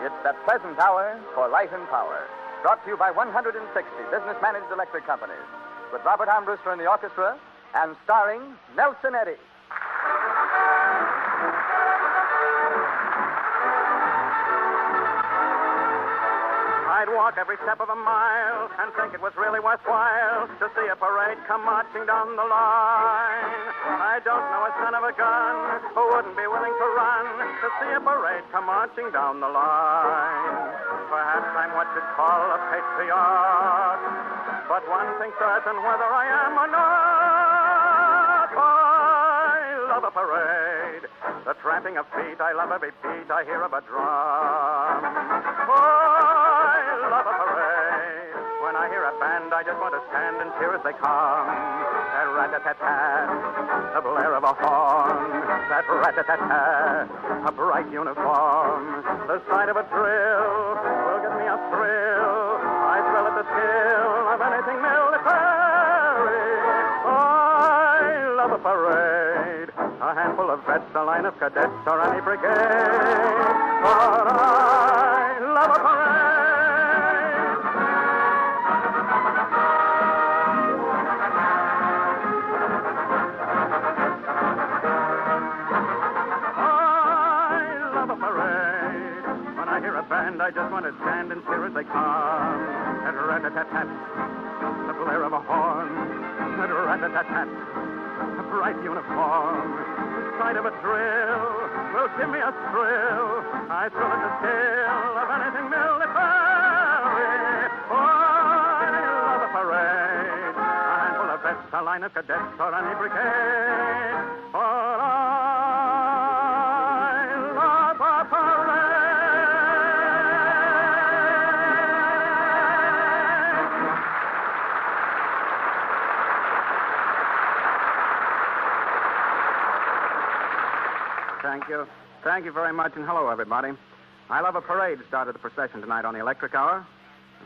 It's that pleasant hour for light and power. Brought to you by 160 business-managed electric companies. With Robert Armbruster in the orchestra and starring Nelson Eddy. I'd walk every step of a mile and think it was really worthwhile to see a parade come marching down the line. I don't know a son of a gun who wouldn't be willing to run to see a parade come marching down the line. Perhaps I'm what you'd call a patriot, but one thing's certain, whether I am or not, I love a parade. The tramping of feet, I love every beat I hear of a drum. I love a parade. When I hear a band, I just want to stand and cheer as they come. That rat-a-tat-tat, the blare of a horn. That rat-a-tat-tat, a bright uniform. The sight of a drill will give me a thrill. I thrill at the skill of anything military. I love a parade. A handful of vets, a line of cadets, or any brigade. But I love a parade. I just want to stand and cheer as they come. That rat-a-tat-tat, the blare of a horn. That rat-a-tat-tat, a bright uniform. The sight of a drill will give me a thrill. I thrill at the skill of anything military. Oh, I love a parade. A handful of vets, a line of cadets, or any brigade. For I love a parade. Thank you. Thank you very much, and hello, everybody. I Love a Parade started the procession tonight on the Electric Hour.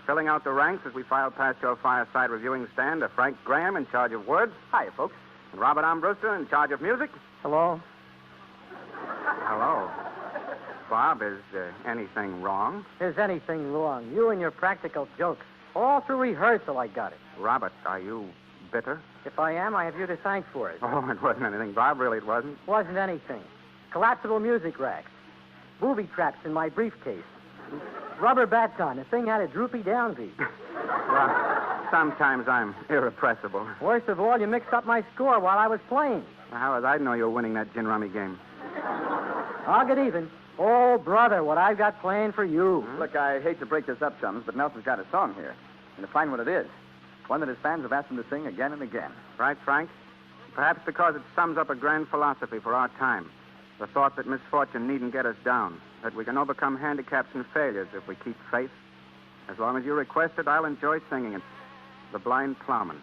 Filling out the ranks as we filed past your fireside reviewing stand are Frank Graham in charge of words. Hiya, folks. And Robert Armbruster in charge of music. Hello. Hello. Bob, is anything wrong? Is anything wrong? You and your practical jokes. All through rehearsal, I got it. Robert, are you bitter? If I am, I have you to thank for it. Oh, it wasn't anything, Bob. Really, it wasn't. Wasn't anything. Collapsible music racks. Booby traps in my briefcase. Rubber bats on. The thing had a droopy downbeat. Well, sometimes I'm irrepressible. Worst of all, you mixed up my score while I was playing. How was I know you were winning that gin rummy game? I'll get even. Oh, brother, what I've got planned for you. Look, I hate to break this up, chums, but Nelson's got a song here. And to find what it is. One that his fans have asked him to sing again and again. Right, Frank? Perhaps because it sums up a grand philosophy for our time. The thought that misfortune needn't get us down. That we can overcome handicaps and failures if we keep faith. As long as you request it, I'll enjoy singing it. The Blind Plowman.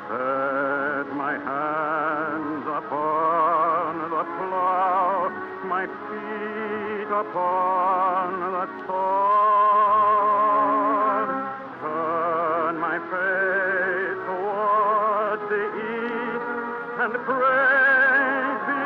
Set my hands upon the plow, my feet upon the sword. Turn my face toward the east and praise be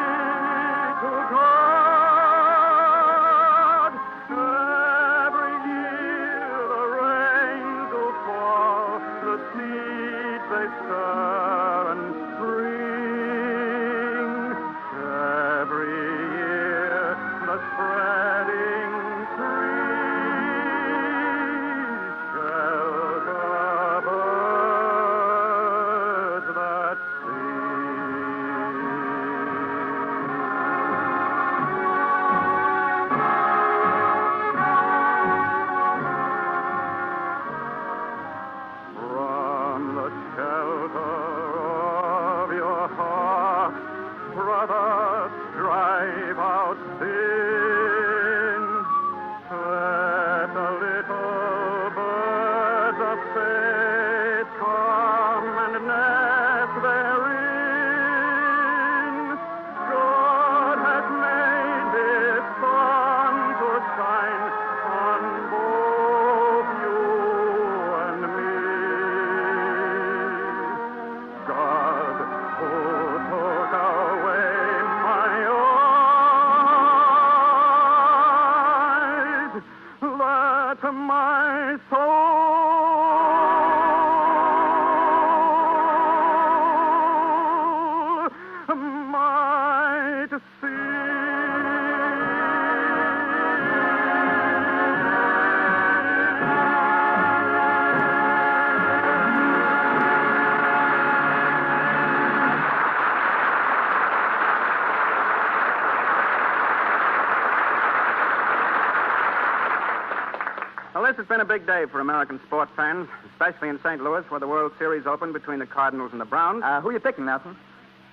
been a big day for American sports fans, especially in St. Louis, where the World Series opened between the Cardinals and the Browns. Who are you picking, Nelson?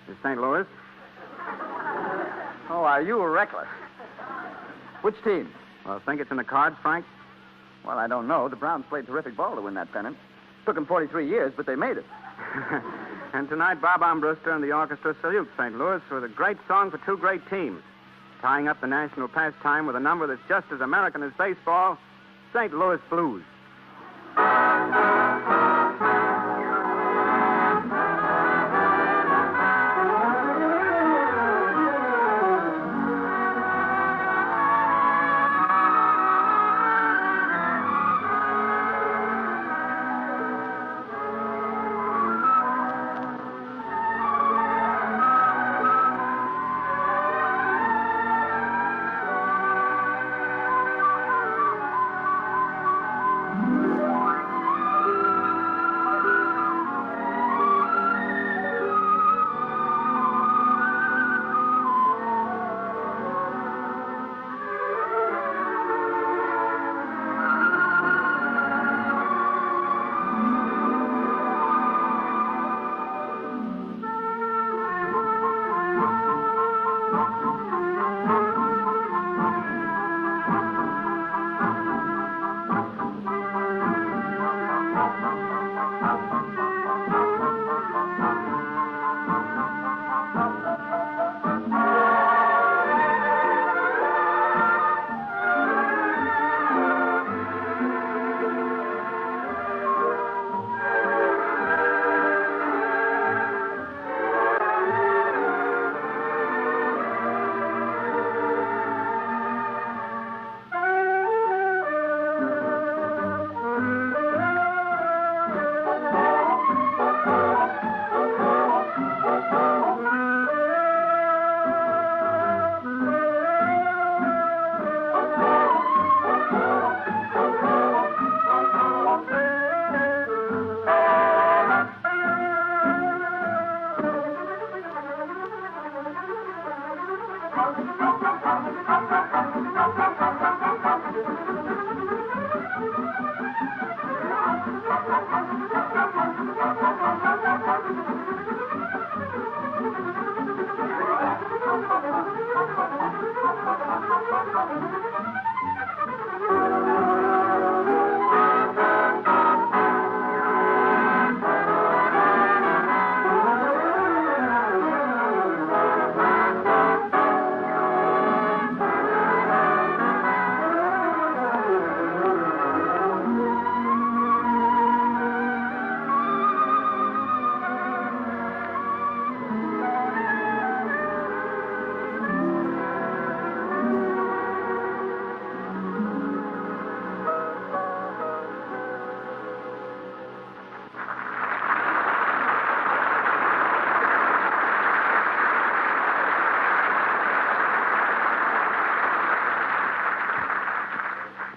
In St. Louis. Oh, are you reckless? Which team? Well, think it's in the cards, Frank? Well, I don't know. The Browns played terrific ball to win that pennant. Took them 43 years, but they made it. And tonight, Bob Armbruster and the orchestra salute St. Louis with a great song for two great teams, tying up the national pastime with a number that's just as American as baseball, St. Louis Blues.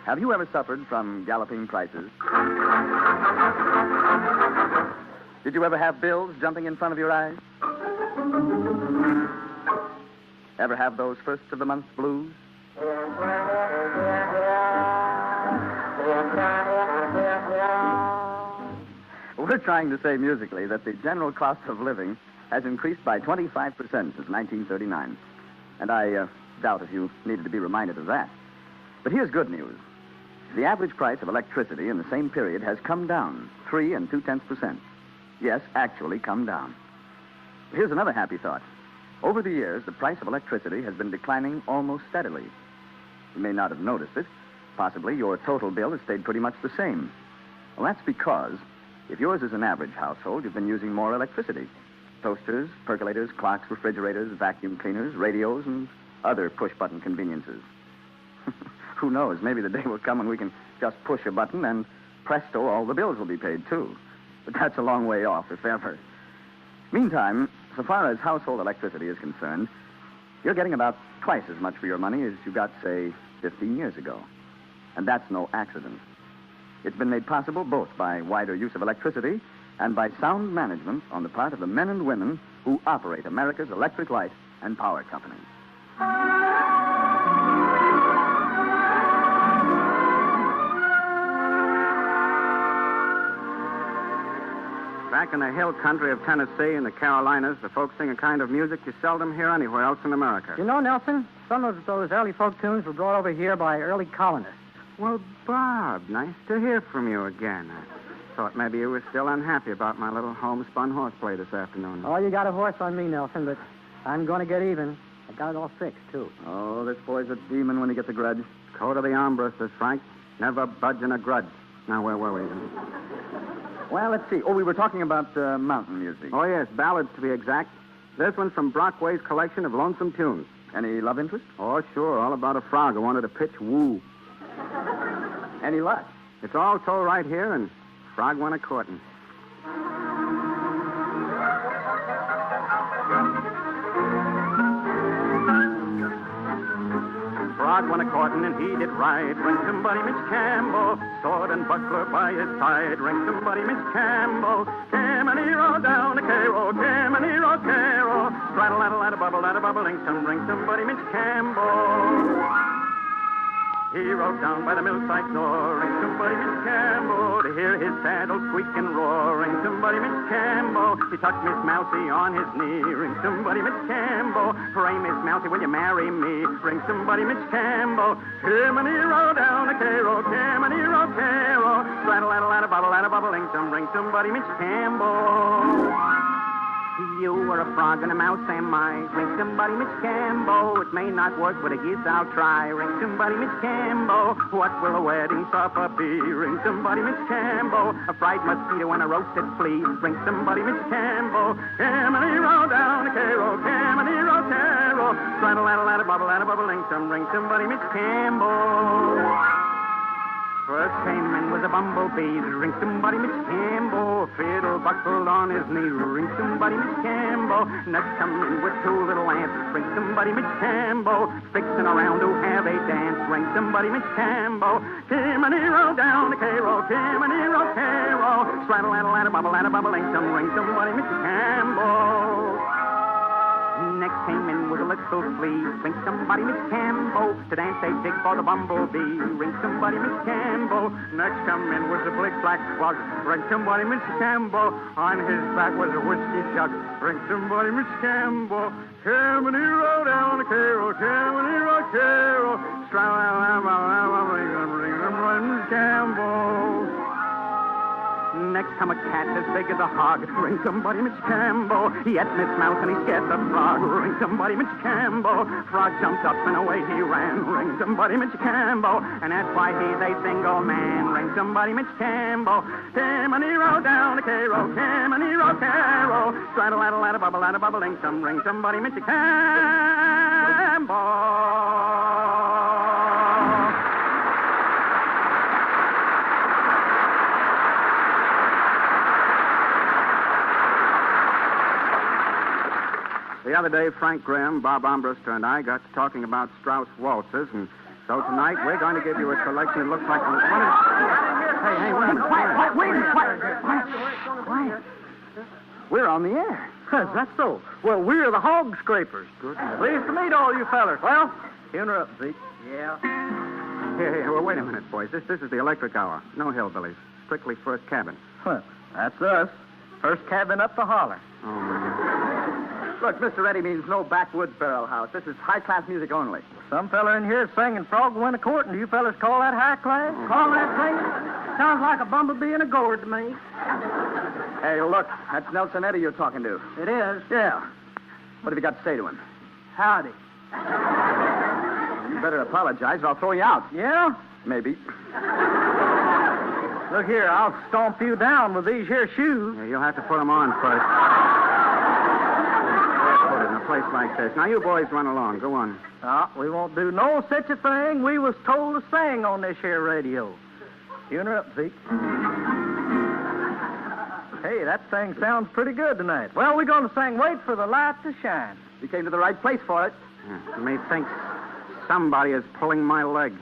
Have you ever suffered from galloping prices? Did you ever have bills jumping in front of your eyes? Ever have those first of the month blues? We're trying to say musically that the general cost of living has increased by 25% since 1939. And I doubt if you needed to be reminded of that. But here's good news. The average price of electricity in the same period has come down 3 2/10%. Yes, actually come down. Here's another happy thought. Over the years, the price of electricity has been declining almost steadily. You may not have noticed it. Possibly your total bill has stayed pretty much the same. Well, that's because if yours is an average household, you've been using more electricity. Toasters, percolators, clocks, refrigerators, vacuum cleaners, radios, and other push-button conveniences. Who knows? Maybe the day will come when we can just push a button and presto, all the bills will be paid, too. But that's a long way off, if ever. Meantime, so far as household electricity is concerned, you're getting about twice as much for your money as you got, say, 15 years ago. And that's no accident. It's been made possible both by wider use of electricity and by sound management on the part of the men and women who operate America's electric light and power company. Back in the hill country of Tennessee and the Carolinas, the folks sing a kind of music you seldom hear anywhere else in America. You know, Nelson, some of those early folk tunes were brought over here by early colonists. Well, Bob, nice to hear from you again. I thought maybe you were still unhappy about my little homespun horseplay this afternoon. Oh, you got a horse on me, Nelson, but I'm going to get even. I got it all fixed, too. Oh, this boy's a demon when he gets a grudge. Code of the armbrust, this Frank. Never budge in a grudge. Now, where were we? Well, let's see. Oh, we were talking about mountain music. Oh, yes, ballads to be exact. This one's from Brockway's collection of lonesome tunes. Any love interest? Oh, sure, all about a frog who wanted to pitch woo. Any luck? It's all told right here, and frog went a-courting. Frog went a-courting and he did right. Ring somebody, Mitch Campbell, sword and buckler by his side. Ring somebody, Mitch Campbell, came and he rode down the Cairo, came and he rode Cairo. Straddle, laddle, laddle, bubble, ring somebody, Mitch Campbell. He rode down by the millside door, ring somebody, Mitch Campbell, to hear his saddle squeak and roar, ring somebody, Mitch Campbell. He tucked Miss Mousie on his knee, ring somebody, Mitch Campbell. Pray, Miss Mousie, will you marry me? Ring somebody, Mitch Campbell. Came and he rode down the Cairo, came and he rode Cairo. Straddle, laddle, laddle, bubble, ring somebody, Mitch Campbell. You were a frog and a mouse, am I? Ring somebody, Mitch Campbell. It may not work, but I guess I'll try. Ring somebody, Mitch Campbell. What will a wedding supper be? Ring somebody, Mitch Campbell. A fried mosquito and a roasted flea. Ring somebody, Mitch Campbell. Came and he rode down the Cairo. Came and he rode Cairo. Straddle, laddle, laddle, bubble, ring somebody, Mitch Campbell. First came in was a bumblebee, ring somebody, Mitch Campbell. Fiddle buckled on his knee, ring somebody, Mitch Campbell. Next come in with two little ants, ring somebody, Mitch Campbell. Fixing around to have a dance, ring somebody, Mitch Campbell. Came and he rode down the Cairo, came and he rode Cairo. Straddle, laddle, laddle, bubble, ring somebody, Mitch Campbell. Next came in with a little flea. Ring somebody, Miss Campbell, to dance a jig for the bumblebee. Ring somebody, Miss Campbell. Next come in was a big black bug. Ring somebody, Miss Campbell. On his back was a whiskey jug. Ring somebody, Miss Campbell. Came and he rode down the Cairo. Came and he rode Cairo. Ring somebody, Miss Campbell. Next come a cat as big as a hog. Ring somebody, Mitch Campbell. He ate Miss Mouse and he scared the frog. Ring somebody, Mitch Campbell. Frog jumped up and away he ran. Ring somebody, Mitch Campbell. And that's why he's a single man. Ring somebody, Mitch Campbell. Came and he rode down the Cairo. Came and he rode Cairo. Straddle, laddle, laddle, bubble, ring somebody, Mitch Campbell. The other day, Frank Graham, Bob Armbruster, and I got to talking about Strauss waltzes, and so tonight we're going to give you a selection that looks like... Hey, wait a minute. Quiet. We're on the air. Is that so? Well, we're the Hog Scrapers. Good. Pleased to meet all you fellers. Well, tune her up, Zeke. Yeah. Hey, well, wait a minute, boys. This is the electric hour. No hillbillies. Strictly first cabin. Huh. That's us. First cabin up the holler. Oh, my God. Look, Mr. Eddie means no backwoods barrel house. This is high-class music only. Some fella in here is singing Frog Went A-Courtin'. Do you fellas call that high class? Call that singing? Sounds like a bumblebee in a gourd to me. Hey, look, that's Nelson Eddy you're talking to. It is? Yeah. What have you got to say to him? Howdy. You better apologize or I'll throw you out. Yeah? Maybe. Look here, I'll stomp you down with these here shoes. Yeah, you'll have to put them on first. Put it in a place like this. Now, you boys run along. Go on. We won't do no such a thing. We was told to sing on this here radio. Tune her up, Zeke. Hey, that thing sounds pretty good tonight. Well, we're going to sing Wait for the Light to Shine. You came to the right place for it. You may think somebody is pulling my leg.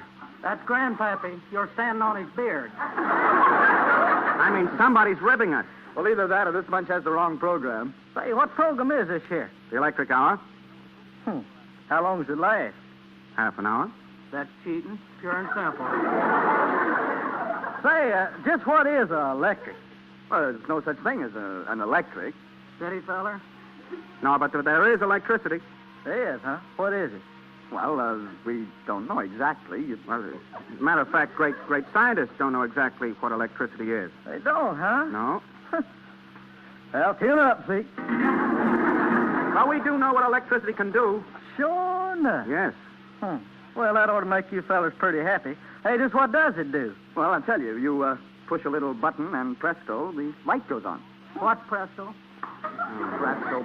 That's Grandpappy. You're standing on his beard. I mean, somebody's ribbing us. Well, either that or this bunch has the wrong program. Say, what program is this here? The electric hour. How long does it last? Half an hour. That's cheating, pure and simple. Say, just what is electric? Well, there's no such thing as an electric. Steady, feller? No, but there is electricity. There is, huh? What is it? Well, we don't know exactly. Well, as a matter of fact, great scientists don't know exactly what electricity is. They don't, huh? No. Well, tune up, Zeke. Well, we do know what electricity can do. Sure enough. Yes. Well, that ought to make you fellers pretty happy. Hey, just what does it do? Well, I'll tell you. You push a little button, and presto, the light goes on. What, presto?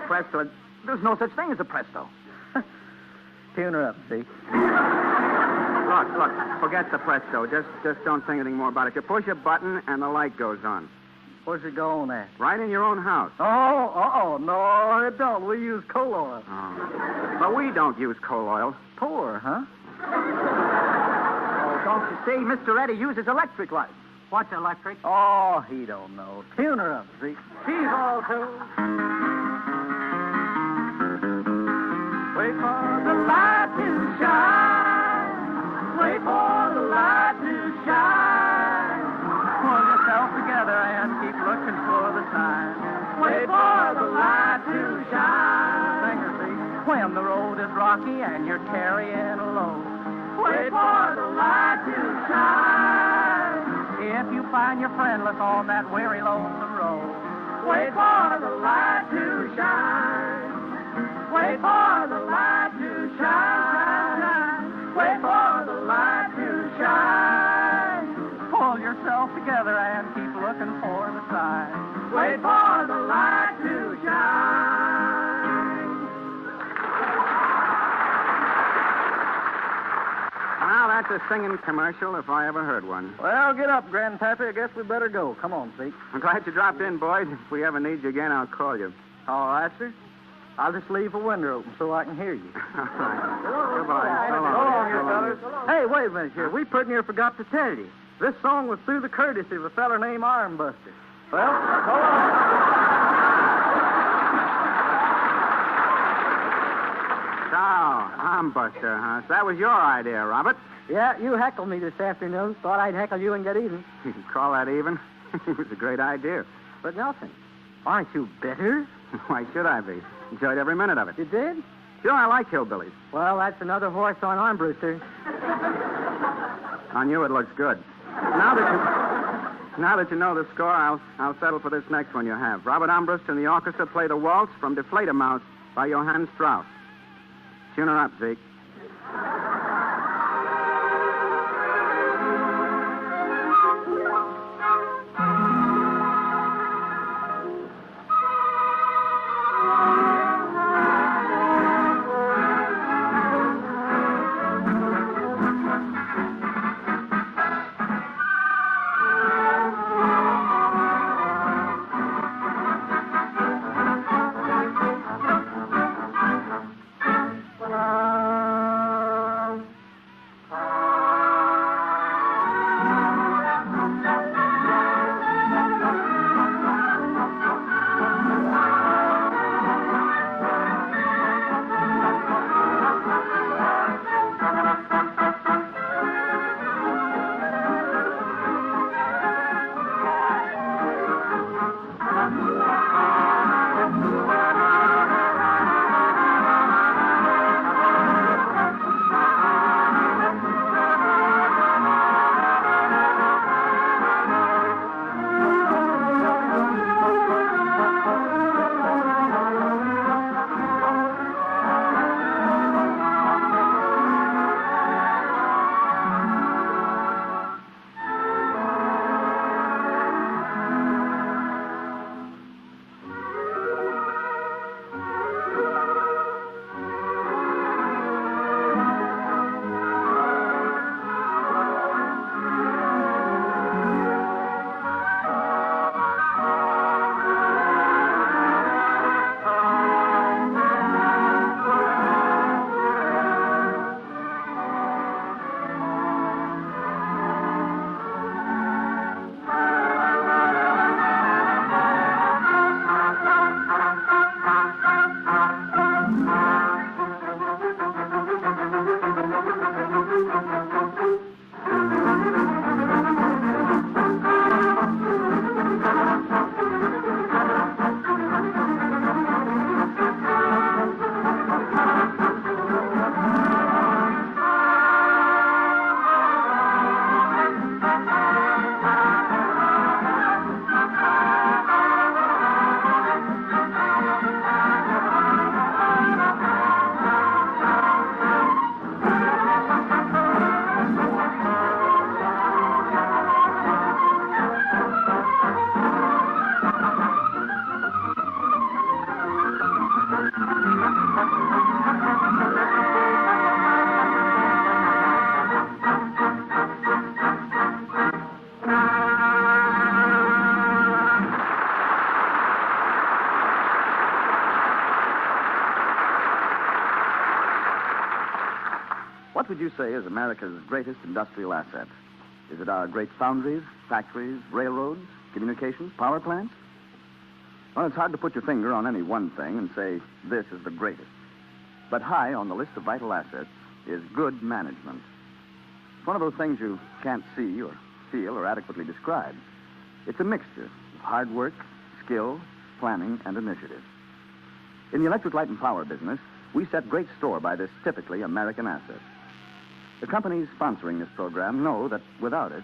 Presto. There's no such thing as a presto. Tune her up, Zeke. Look, forget the presto. Just don't think anything more about it. You push a button, and the light goes on. Where's it going at? Right in your own house. No, it don't. We use coal oil. Oh. But we don't use coal oil. Poor, huh? Oh, don't you see? Mr. Eddy uses electric light. What's electric? Oh, he don't know. Tune her up, Zeke. She's all tuned. Wait for the light to shine. Wait for the light to shine. Pull yourself together and keep looking for the sign. Wait for the light to shine. Sing her, Zeke. When the road is rocky and you're carrying a load. Wait for the light to shine. If you find you're friendless on that weary, lonesome road, wait for the light to shine. Wait for the light to shine. Wait for the light to shine. Pull yourself together and keep looking for the sign. Wait for the light to shine. Well, that's a singing commercial if I ever heard one. Well, get up, Grandpappy. I guess we better go. Come on, Zeke. I'm glad you dropped in, boys. If we ever need you again, I'll call you. All right, sir. I'll just leave the window open so I can hear you. All right. Goodbye. So long. So long, you So long. fellas. Hey, wait a minute here. We pretty near forgot to tell you. This song was through the courtesy of a feller named Armbuster. Well, so long. So, I'm Buster, huh? So that was your idea, Robert. Yeah, you heckled me this afternoon. Thought I'd heckle you and get even. You can call that even. It was a great idea. But Nelson, aren't you bitter? Why should I be? Enjoyed every minute of it. You did? Sure, I like hillbillies. Well, that's another horse on Armbruster. On you, it looks good. Now that you know the score, I'll settle for this next one you have. Robert Armbruster and the orchestra play the waltz from Die Fledermaus by Johann Strauss. Tune her up, Zeke. What would you say is America's greatest industrial asset? Is it our great foundries, factories, railroads, communications, power plants? Well, it's hard to put your finger on any one thing and say this is the greatest. But high on the list of vital assets is good management. It's one of those things you can't see or feel or adequately describe. It's a mixture of hard work, skill, planning, and initiative. In the electric light and power business, we set great store by this typically American asset. The companies sponsoring this program know that without it,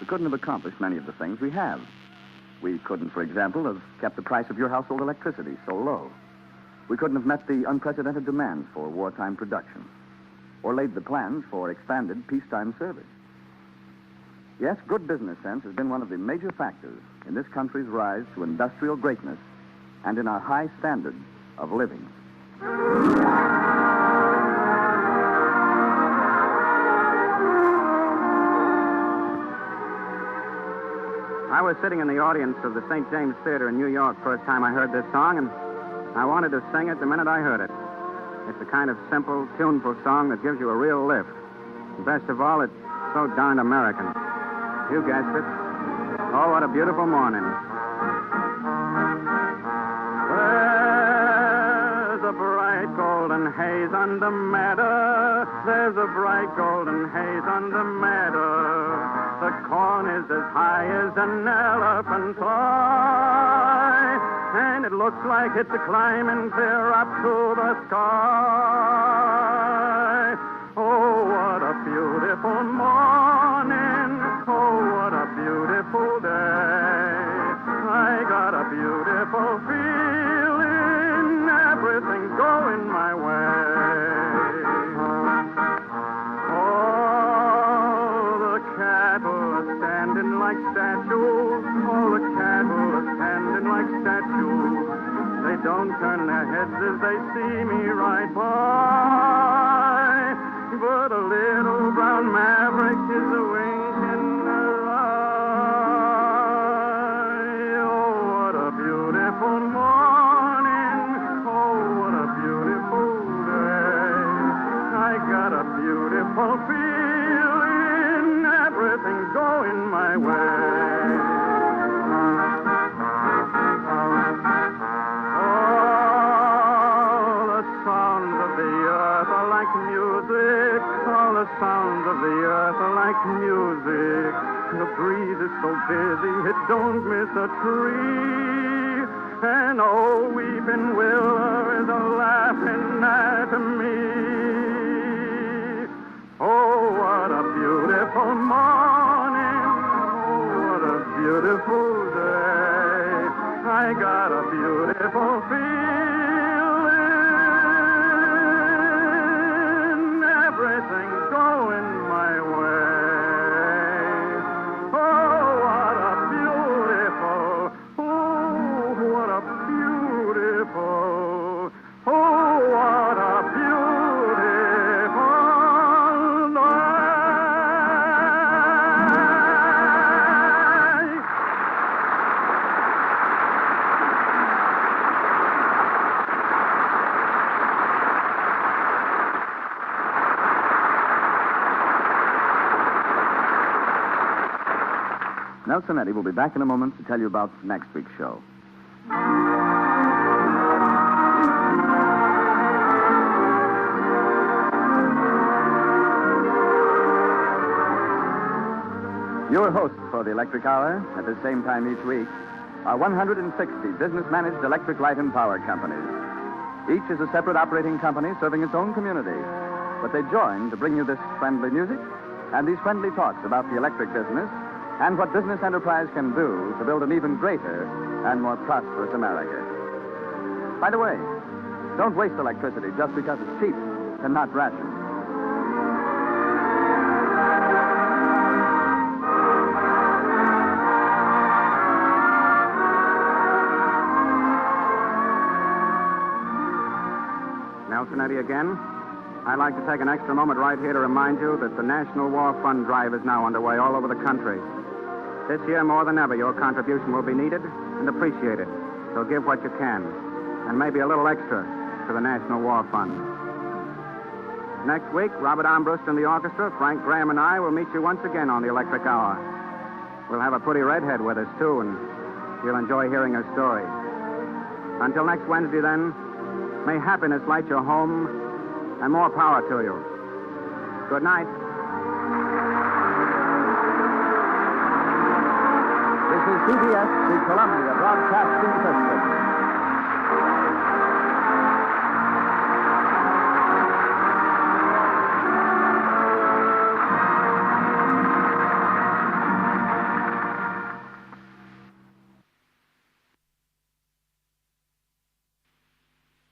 we couldn't have accomplished many of the things we have. We couldn't, for example, have kept the price of your household electricity so low. We couldn't have met the unprecedented demands for wartime production or laid the plans for expanded peacetime service. Yes, good business sense has been one of the major factors in this country's rise to industrial greatness and in our high standard of living. I was sitting in the audience of the St. James Theater in New York first time I heard this song, and I wanted to sing it the minute I heard it. It's the kind of simple, tuneful song that gives you a real lift. And best of all, it's so darned American. You guessed it. Oh, what a beautiful morning. There's a bright golden haze on the meadow. There's a bright golden haze on the meadow. The corn is as high as an elephant's eye, and it looks like it's a climbing clear up to the sky. Oh, what a beautiful morning. Oh, what a beautiful day. I got a beautiful feeling. Everything's going my way. Like statues, all the cattle are standing like statues. They don't turn their heads as they see me ride by. But a little brown maverick is a wink in their eye. Oh, what a beautiful morning. Oh, what a beautiful day. I got a beautiful feeling. Everything's going my way. Oh, the sounds of the earth are like music. All the sounds of the earth are like music. The breeze is so busy it don't miss a tree. And old weeping willow is a-laughing at me. Oh, what a beautiful morning. Oh, what a beautiful day. I got a beautiful feeling. Everything's going my way. Oh, what a beautiful. Oh, what a beautiful. Oh, what a beautiful day. Nelson Eddy will be back in a moment to tell you about next week's show. Your hosts for the Electric Hour at the same time each week are 160 business-managed electric light and power companies. Each is a separate operating company serving its own community. But they join to bring you this friendly music and these friendly talks about the electric business and what business enterprise can do to build an even greater and more prosperous America. By the way, don't waste electricity just because it's cheap and not rationed. Nelson Eddy again. I'd like to take an extra moment right here to remind you that the National War Fund drive is now underway all over the country. This year, more than ever, your contribution will be needed and appreciated. So give what you can, and maybe a little extra to the National War Fund. Next week, Robert Armbruster and the orchestra, Frank Graham and I will meet you once again on the Electric Hour. We'll have a pretty redhead with us, too, and you'll enjoy hearing her story. Until next Wednesday, then, may happiness light your home, and more power to you. Good night. This is CBS, the Columbia Broadcasting System.